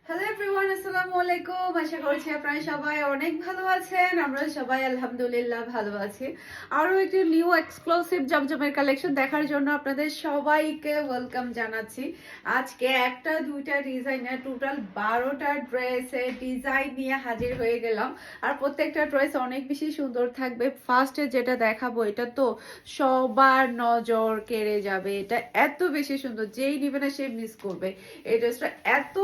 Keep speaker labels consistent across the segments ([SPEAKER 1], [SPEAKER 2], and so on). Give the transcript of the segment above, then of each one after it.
[SPEAKER 1] Hello everyone, আসসালামু আলাইকুম। আশা করছি আপনারা সবাই অনেক ভালো আছেন। আমরা সবাই আলহামদুলিল্লাহ ভালো আছি। আরো একটি নিউ এক্সক্লুসিভ জমজমের কালেকশন দেখার জন্য আপনাদের সবাইকে ওয়েলকাম জানাচ্ছি। আজকে একটা দুইটা ডিজাইনের টোটাল 12টা ড্রেসের ডিজাইন নিয়ে হাজির হয়ে গেলাম। আর প্রত্যেকটা ড্রেস অনেক বেশি সুন্দর থাকবে। ফার্স্টে যেটা দেখাবো এটা তো সবার নজর কেড়ে যাবে। এটা এত বেশি সুন্দর, যেই নিবে না সে মিস করবে। এই ড্রেসটা এত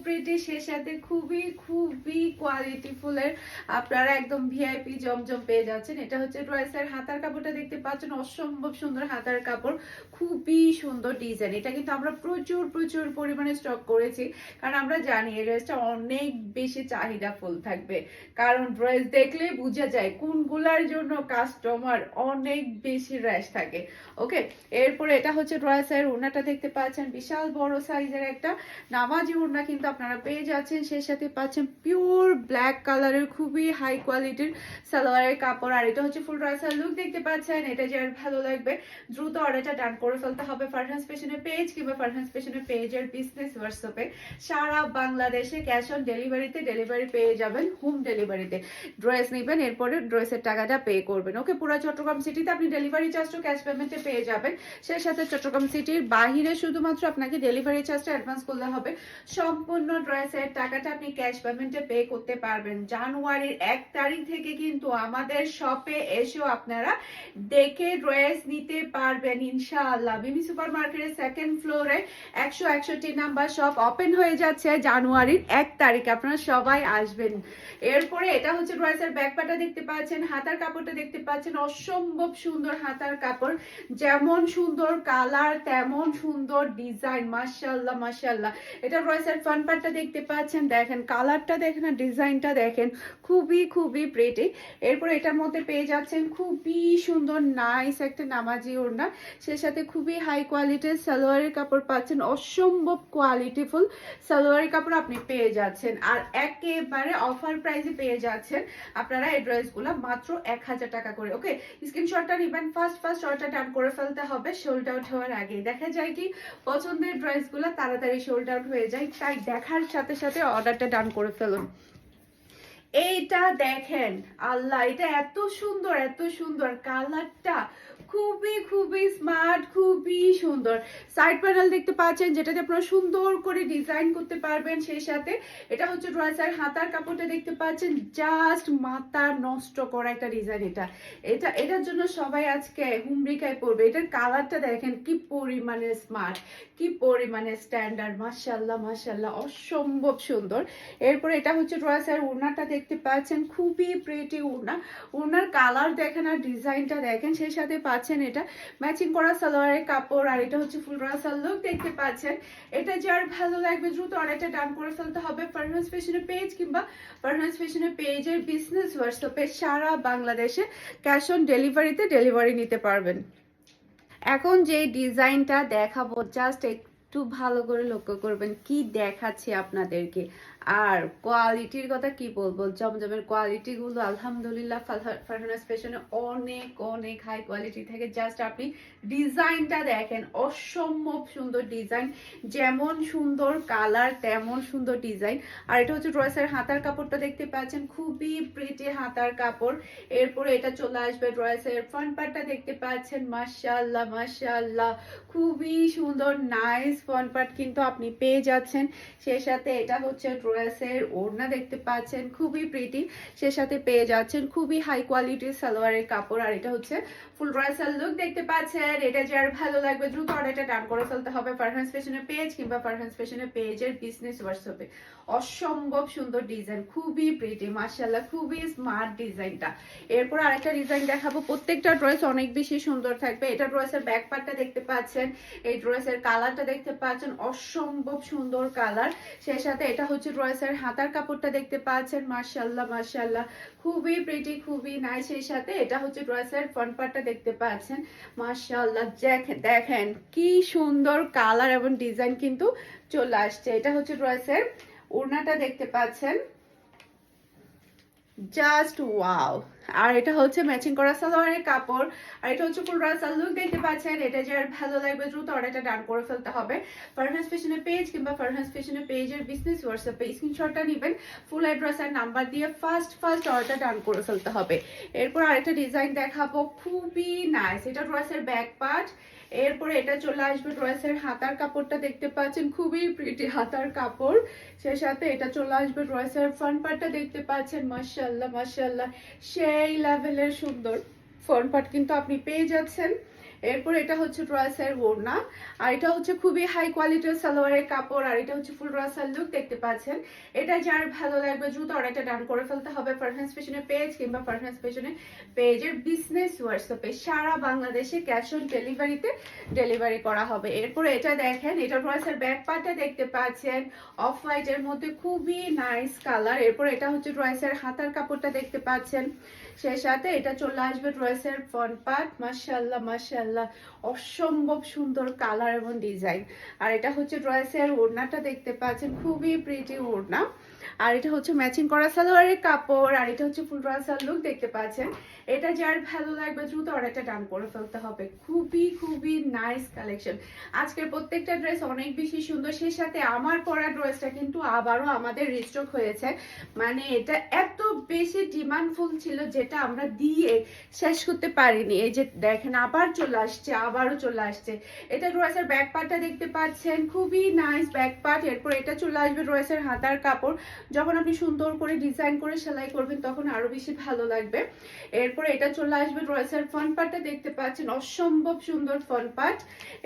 [SPEAKER 1] প্রিটি সে সাথে খুবই খুবই কোয়ালিটি ফুলের আপনারা একদম ভিআইপি জমজম পেয়ে যাচ্ছেন। এটা হচ্ছে ড্রেসের হাতার কাপড়টা দেখতে পাচ্ছেন, অসম্ভব সুন্দর হাতার কাপড়, খুবই সুন্দর ডিজাইন। এটা কিন্তু আমরা প্রচুর প্রচুর পরিমাণে স্টক করেছি, কারণ আমরা জানি এই ড্রেসটা অনেক বেশি চাহিদা ফুল থাকবে। কারণ ড্রেস দেখলেই বোঝা যায় কোনগুলার জন্য কাস্টমার অনেক বেশি র্যাশ থাকে। ওকে, এরপরে এটা হচ্ছে ড্রেসের ওড়নাটা দেখতে পাচ্ছেন, বিশাল বড় সাইজের একটা নামাজি ওড়না কিন্তু আপনারা পেয়ে যাচ্ছেন। সেই সাথে পাচ্ছেন পিওর ব্ল্যাক কালারের খুবই হাই কোয়ালিটির সালোয়ারের কাপড়। আর এটা হচ্ছে ফুল ড্রেসের লুক দেখতে পাচ্ছেন। এটা যার ভালো লাগবে দ্রুত অর্ডারটা ডান করে ফেলতে হবে ফারহান ফ্যাশনের পেজ কিংবা ফারহান ফ্যাশনের পেজের বিজনেস হোয়াটসঅ্যাপে। সারা বাংলাদেশে ক্যাশ অন ডেলিভারিতে ডেলিভারি পেয়ে যাবেন, হোম ডেলিভারিতে। ড্রেস নেবেন, এরপরে ড্রেসের টাকাটা পে করবেন। ওকে, পুরো চট্টগ্রাম সিটিতে আপনি ডেলিভারি চার্জটা ক্যাশ পেমেন্টে পেয়ে যাবেন। সেই সাথে চট্টগ্রাম সিটির বাহিরে শুধুমাত্র আপনাকে ডেলিভারি চার্জটা অ্যাডভান্স করলে হবে। সম্পূর্ণ ড্রেসের টাকাটা আপনি ক্যাশ পেমেন্টে পে করতে পারবেন। জানুয়ারির 1 তারিখ থেকে কিন্তু আমাদের শপে এসেও আপনারা দেখে ড্রেস নিতে পারবেন ইনশাআল্লাহ। বিমি সুপার মার্কেটের সেকেন্ড ফ্লোরে 161 নাম্বার শপ ওপেন হয়ে যাচ্ছে জানুয়ারির 1 তারিখ। আপনারা সবাই আসবেন। এরপরে এটা হচ্ছে ড্রেসের ব্যাকপাটা দেখতে পাচ্ছেন, হাতার কাপড়টা দেখতে পাচ্ছেন, অসম্ভব সুন্দর হাতার কাপড়, যেমন সুন্দর কালার তেমন সুন্দর ডিজাইন। মাশাআল্লাহ মাশাআল্লাহ। এটা ড্রেসের ফ্রন্ট পার্টটা দেখতে পাচ্ছেন, দেখেন কালারটা দেখেন আর ডিজাইনটা দেখেন, খুবই খুবই প্রিটি। এরপর এটার মধ্যে পেয়ে যাচ্ছেন খুবই সুন্দর নাইস একটা নামাজি ওড়না, সে সাথে খুবই হাই কোয়ালিটির সালোয়ারের কাপড় পাচ্ছেন, অসম্ভব কোয়ালিটিফুল সালোয়ারের কাপড় আপনি পেয়ে যাচ্ছেন। আর একেবারে অফার প্রাইসে পেয়ে যাচ্ছেন আপনারা এই ড্রেসগুলো মাত্র 1000 টাকা করে। ওকে, স্ক্রিনশটটা নেবেন, ফার্স্ট অর্ডার ডান করে ফেলতে হবে সোল্ড আউট হওয়ার আগে। দেখা যায় কি পছন্দের ড্রেসগুলো তাড়াতাড়ি সোল্ড আউট হয়ে যায়, তাই দেখার সাথে সাথে অর্ডারটা ডান করে ফেলুন। এইটা দেখেন, আল্লাহ এটা এত সুন্দর কালারটা, খুবই খুবই স্মার্ট, খুবই সুন্দর। সাইড প্যানেল দেখতে পাচ্ছেন যেটাতে আপনারা সুন্দর করে ডিজাইন করতে পারবেন। সেই সাথে এটা হচ্ছে ড্রেসের হাতার কাপড়টা দেখতে পাচ্ছেন, জাস্ট মাথা নষ্ট করা একটা ডিজাইন। এটার জন্য সবাই আজকে হুমড়ি খায় পড়বে। এটার কালারটা দেখেন কি পরিমাণে স্মার্ট, কি পরিমাণে স্ট্যান্ডার্ড। মাশাআল্লাহ মাশাআল্লাহ, অসম্ভব সুন্দর। এরপর এটা হচ্ছে ড্রেসের ওড়নাটা দেখতে পাচ্ছেন, খুবই প্রিটি ওড়না। ওড়নার কালার দেখেন আর ডিজাইনটা দেখেন। সেই সাথে পাচ্ছেন এটা ম্যাচিং করা সালোয়ারের কাপড়। আর এটা হচ্ছে ফুল ড্রেসের লুক দেখতে পাচ্ছেন। এটা যার ভালো লাগবে দ্রুত অর্ডারটা ডান করে ফেলতে হবে ফারহান ফ্যাশনের পেজ কিংবা ফারহান ফ্যাশনের পেজের বিজনেস হোয়াটসঅ্যাপে। সারা বাংলাদেশে ক্যাশ অন ডেলিভারিতে ডেলিভারি নিতে পারবেন। এখন যে ডিজাইনটা দেখাবো জাস্ট একটু ভালো করে লক্ষ্য করবেন কি দেখাচ্ছি আপনাদেরকে। আর কোয়ালিটির কথা কি বলবো, জমজমের কোয়ালিটি গুলো আলহামদুলিল্লাহ ফারহানাস ফ্যাশনে অনেক অনেক হাই কোয়ালিটি থাকে। জাস্ট আপনি ডিজাইনটা দেখেন, অসম্ভব সুন্দর ডিজাইন, যেমন সুন্দর কালার তেমন সুন্দর ডিজাইন। আর এটা হচ্ছে ড্রেসের হাতার কাপড়টা দেখতে পাচ্ছেন, খুবই প্রিটি হাতার কাপড়। এরপরে এটা চলে আসবে ড্রেসের ফ্রন্ট পার্টটা দেখতে পাচ্ছেন, মাশাআল্লাহ মাশাআল্লাহ, খুবই সুন্দর নাইস ফ্রন্ট পার্ট কিন্তু আপনি পেয়ে যাচ্ছেন। সেই সাথে এটা হচ্ছে ড্রেসের ওড়না দেখতে পাচ্ছেন, খুবই প্রিটি, সে সাথে পেয়ে যাচ্ছেন খুবই হাই কোয়ালিটির সালোয়ারের কাপড়। আর এটা হচ্ছে ফুল ড্রেসের লুক দেখতে পাচ্ছেন। এটা যার ভালো লাগবে দ্রুত অর্ডারটা ডান করে ফেলতে হবে ফারহান ফ্যাশনের পেজ কিংবা ফারহান ফ্যাশনের পেজের বিজনেস হোয়াটসঅ্যাপে। অসম্ভব সুন্দর ডিজাইন, খুবই প্রিটি মাশাআল্লাহ, খুবই স্মার্ট ডিজাইনটা। এরপর আরেকটা ডিজাইন দেখাবো, প্রত্যেকটা ড্রেস অনেক বেশি সুন্দর থাকবে। এটা ড্রেসের ব্যাক পার্টটা দেখতে পাচ্ছেন, এই ড্রেসের কালারটা দেখতে পাচ্ছেন, অসম্ভব সুন্দর কালার। সেই সাথে এটা হচ্ছে ড্রেসের হাতার কাপড়টা দেখতে পাচ্ছেন, মাশাআল্লাহ মাশাআল্লাহ, খুবই প্রিটি খুবই নাইস। সেই সাথে এটা হচ্ছে ড্রেসের ফ্রন্ট পার্টটা দেখতে পাচ্ছেন, মাশাআল্লাহ দেখেন কি সুন্দর কালার এবং ডিজাইন কিন্তু চলে আসছে। এটা হচ্ছে ড্রেসের ওড়নাটা দেখতে পাচ্ছেন, জাস্ট ওয়াও। আর এটা হচ্ছে ম্যাচিং করা সালোয়ারের কাপড়, আর এটা হচ্ছে ফুল রাসাল লুক দেখতে পাচ্ছেন। এটা যার ভালো লাগবে দ্রুত অর্ডারটা ডান করে ফেলতে হবে। ফারহাস ফ্যাশনের পেজ কিংবা ফারহাস ফ্যাশনের পেজের বিজনেস হোয়াটসঅ্যাপে স্ক্রিনশটটা নেবেন, ফুল অ্যাড্রেস আর নাম্বার দিয়ে ফার্স্ট অর্ডার ডান করে ফেলতে হবে। এরপর আরেকটা ডিজাইন দেখাবো, খুবই নাইস। এটা ড্রেসের ব্যাক পার্ট, এরপরে এটা চলে আসবে ড্রেসের হাতার কাপড়টা দেখতে পাচ্ছেন, খুবই প্রিটি হাতার কাপড়। সে সাথে এটা চলে আসবে ড্রেসের ফ্রন্ট পার্টটা দেখতে পাচ্ছেন, মাশাআল্লাহ মাশাআল্লাহ সেই লেভেলের সুন্দর ফ্রন্ট পার্ট কিন্তু আপনি পেয়ে যাচ্ছেন। এরপর এটা হচ্ছে ড্রেসের ওড়না, আর এটা হচ্ছে খুবই হাই কোয়ালিটির সালোয়ারের কাপড়, আর এটা হচ্ছে ফুল রাসাল লুক দেখতে পাচ্ছেন। এটা যার ভালো লাগবে দ্রুত অর্ডারটা ডান করে ফেলতে হবে ফারহাস ফ্যাশনের পেজ কিংবা ফারহাস ফ্যাশনের পেজের বিজনেস হোয়াটসঅ্যাপে। সারা বাংলাদেশে ক্যাশ অন ডেলিভারিতে ডেলিভারি করা হবে। এরপরে এটা দেখেন, এটা ড্রেসের ব্যাক পার্টটা দেখতে পাচ্ছেন, অফ হোয়াইটের মধ্যে খুবই নাইস কালার। এরপর এটা হচ্ছে ড্রেসের হাতার কাপড়টা দেখতে পাচ্ছেন, সেই সাথে এটা চলে আসবে ড্রেসের ফ্রন্ট পার্ট। মাশাআল্লাহ মাশাআল্লাহ অসম্ভব সুন্দর কালার এবং ডিজাইন। আর এটা হচ্ছে ড্রেসের ওড়নাটা দেখতে পাচ্ছেন, খুবই প্রিটি ওড়না। আর এটা হচ্ছে ম্যাচিং করা সালোয়ারের কাপড়, আর এটা হচ্ছে ফুল রাসাল লুক দেখতে পাচ্ছেন। এটা যার ভালো লাগবে দ্রুত অর্ডারটা ডান করে ফেলতে হবে। খুবই নাইস কালেকশন। আজকের প্রত্যেকটা ড্রেস অনেক বেশি সুন্দর, সেই সাথে আমার পরা ড্রেসটা কিন্তু আবারও আমাদের রিস্টক হয়েছে। মানে এটা এত বেশি ডিমান্ডফুল ছিল যেটা আমরা দিয়ে শেষ করতে পারিনি। এই যে দেখেন আবার চলে আসছে, আবারও চলে আসছে। এটা ড্রেসের ব্যাক পার্টটা দেখতে পাচ্ছেন, খুবই নাইস ব্যাক পার্ট। এরপর এটা চলে আসবে ড্রেসের হাতার কাপড়, যখন আপনি সুন্দর করে ডিজাইন করে সেলাই করবেন তখন আরো বেশি ভালো লাগবে। এরপরে এটা চলে আসবে ড্রেসের ফ্রন্ট পার্টটা দেখতে পাচ্ছেন, অসম্ভব সুন্দর ফ্রন্ট পার্ট।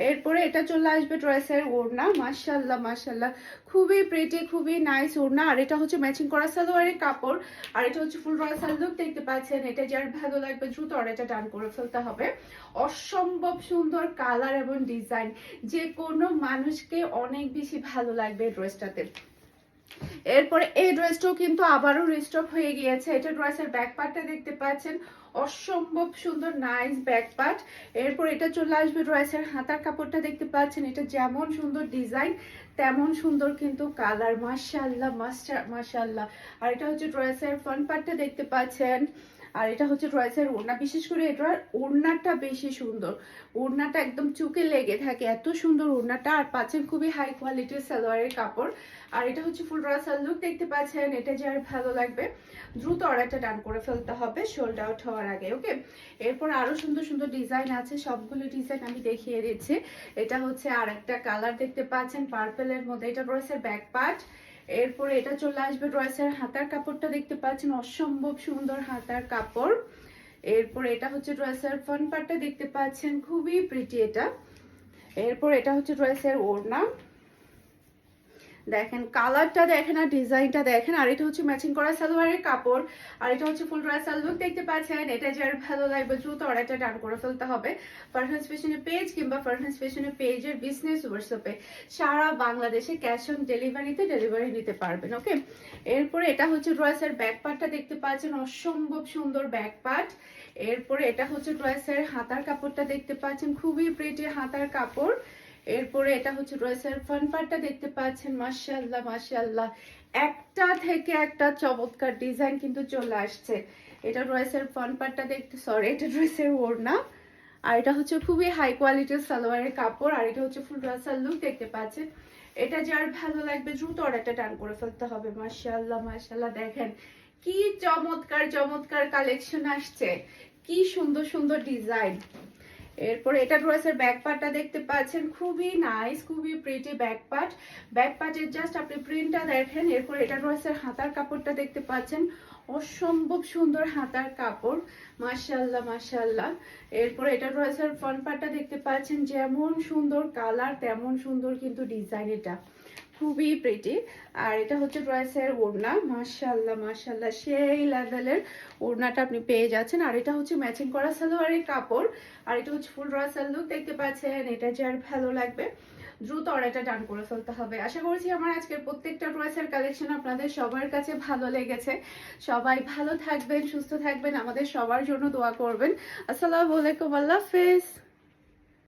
[SPEAKER 1] এরপরে এটা চলে আসবে ড্রেসের ওড়না, মাশাআল্লাহ মাশাআল্লাহ খুবই প্রিটি খুবই নাইস ওড়না। আর এটা হচ্ছে ম্যাচিং করা সালোয়ারের কাপড়, আর এটা হচ্ছে ফুল রাসাল লুক দেখতে পাচ্ছেন। এটা যার ভালো লাগবে দ্রুত অর্ডারটা ডান করে ফেলতে হবে। অসম্ভব সুন্দর কালার এবং ডিজাইন, যে কোনো মানুষকে অনেক বেশি ভালো লাগবে এই ড্রেসটাতে। এরপরে এই ড্রেসটাও কিন্তু আবারও রিস্টক হয়ে গিয়েছে। এটা ড্রেসের ব্যাক পার্টটা দেখতে পাচ্ছেন, অসম্ভব সুন্দর নাইস ব্যাক পার্ট। এরপর এটা চলে আসবে ড্রেসের হাতার কাপড়টা দেখতে পাচ্ছেন, এটা যেমন সুন্দর ডিজাইন তেমন সুন্দর কিন্তু কালার, মাশাআল্লাহ মাশাআল্লাহ। আর এটা হচ্ছে ড্রেসের ফ্রন্ট পার্টটা দেখতে পাচ্ছেন, আর এটা হচ্ছে ড্রেসের ওড়না। বিশেষ করে এটার ওড়নাটা বেশি সুন্দর, ওড়নাটা একদম চুকে লেগে থাকে, এত সুন্দর ওড়নাটা। আর পাচ্ছেন খুবই হাই কোয়ালিটির সালোয়ারের কাপড়, আর এটা হচ্ছে ফুল রাসাল লুক দেখতে পাচ্ছেন। এটা যার ভালো লাগবে দ্রুত অর্ডারটা ডান করে ফেলতে হবে সোল্ড আউট হওয়ার আগে, ওকে। এরপর আরো সুন্দর সুন্দর ডিজাইন আছে, সবগুলো ডিজাইন আমি দেখিয়ে দিচ্ছি। এটা হচ্ছে আর একটা কালার দেখতে পাচ্ছেন পার্পেলের মধ্যে, এটা ড্রেসের ব্যাক পার্ট। এরপরে এটা চলে আসবে ড্রেসের হাতার কাপড়টা দেখতে পাচ্ছেন, অসম্ভব সুন্দর হাতার কাপড়। এরপর এটা হচ্ছে ড্রেসের ফ্রন্ট পার্টটা দেখতে পাচ্ছেন, খুবই প্রিটি এটা। এরপর এটা হচ্ছে ড্রেসের ওড়না, দেখেন কালারটা দেখেন আর ডিজাইনটা দেখেন। আর এটা হচ্ছে ম্যাচিং করা সালোয়ারের কাপড়, আর এটা হচ্ছে ফুল রাসাল লুক দেখতে পাচ্ছেন। এটা যার ভালো লাগবে দ্রুত অর্ডারটা ডান করে ফেলতে হবে ফারহাস ফ্যাশনের পেজ কিংবা ফারহাস ফ্যাশনের পেজের বিজনেস হোয়াটসঅ্যাপে। সারা বাংলাদেশে ক্যাশ অন ডেলিভারিতে ডেলিভারি নিতে পারবেন, ওকে। এরপরে এটা হচ্ছে ড্রেসের ব্যাক পার্টটা দেখতে পাচ্ছেন, অসম্ভব সুন্দর ব্যাক পার্ট। এরপরে এটা হচ্ছে ড্রেসের হাতার কাপড়টা দেখতে পাচ্ছেন, খুবই প্রিটি হাতার কাপড়। এরপরে এটা হচ্ছে ড্রেসের ফ্রন্ট পার্টটা দেখতে পাচ্ছেন, মাশাআল্লাহ মাশাআল্লাহ একটা থেকে একটা চমৎকার ডিজাইন কিন্তু চলে আসছে। এটা ড্রেসের ফ্রন্ট পার্টটা দেখতে, সরি এটা ড্রেসের ওড়না, আর এটা হচ্ছে খুবই হাই কোয়ালিটির সালোয়ারের কাপড়, আর এটা হচ্ছে ফুল রাসাল লুক দেখতে পাচ্ছেন। এটা যার ভালো লাগবে দ্রুত অর্ডারটা ডান করে ফেলতে হবে। মাশাআল্লাহ মাশাআল্লাহ দেখেন কি চমৎকার চমৎকার কালেকশন আসছে, কি সুন্দর সুন্দর ডিজাইন। এরপরে এটা ড্রেসের ব্যাক পার্টটা দেখতে পাচ্ছেন, খুবই নাইস খুবই প্রিটি ব্যাক পার্ট। ব্যাক পার্টের জাস্ট আপনি প্রিন্টটা দেখেন। এরপর এটা ড্রেসের হাতার কাপড়টা দেখতে পাচ্ছেন, অসম্ভব সুন্দর হাতার কাপড়, মাশাআল্লাহ মাশাআল্লাহ। এরপর এটা ড্রেসের ফ্রন্ট পার্টটা দেখতে পাচ্ছেন, যেমন সুন্দর কালার তেমন সুন্দর কিন্তু ডিজাইন, এটা খুবই প্রিটি। আর এটা হচ্ছে ড্রেসের ওড়না, মাশাআল্লাহ মাশাআল্লাহ সেই লেভেলের ওড়নাটা আপনি পেয়ে যাচ্ছেন। আর এটা হচ্ছে ম্যাচিং করা সালোয়ারের কাপড়, আর এটা হচ্ছে ফুল রাসাল লুক দেখতে পাচ্ছেন। এটা যার ভালো লাগবে দ্রুত অর্ডারটা ডান করে ফেলতে হবে। আশা করছি আমার আজকের প্রত্যেকটা ড্রেসের কালেকশন আপনাদের সবার কাছে ভালো লেগেছে। সবাই ভালো থাকবেন, সুস্থ থাকবেন, আমাদের সবার জন্য দোয়া করবেন। আসসালামু আলাইকুম, আল্লাহ হাফেজ।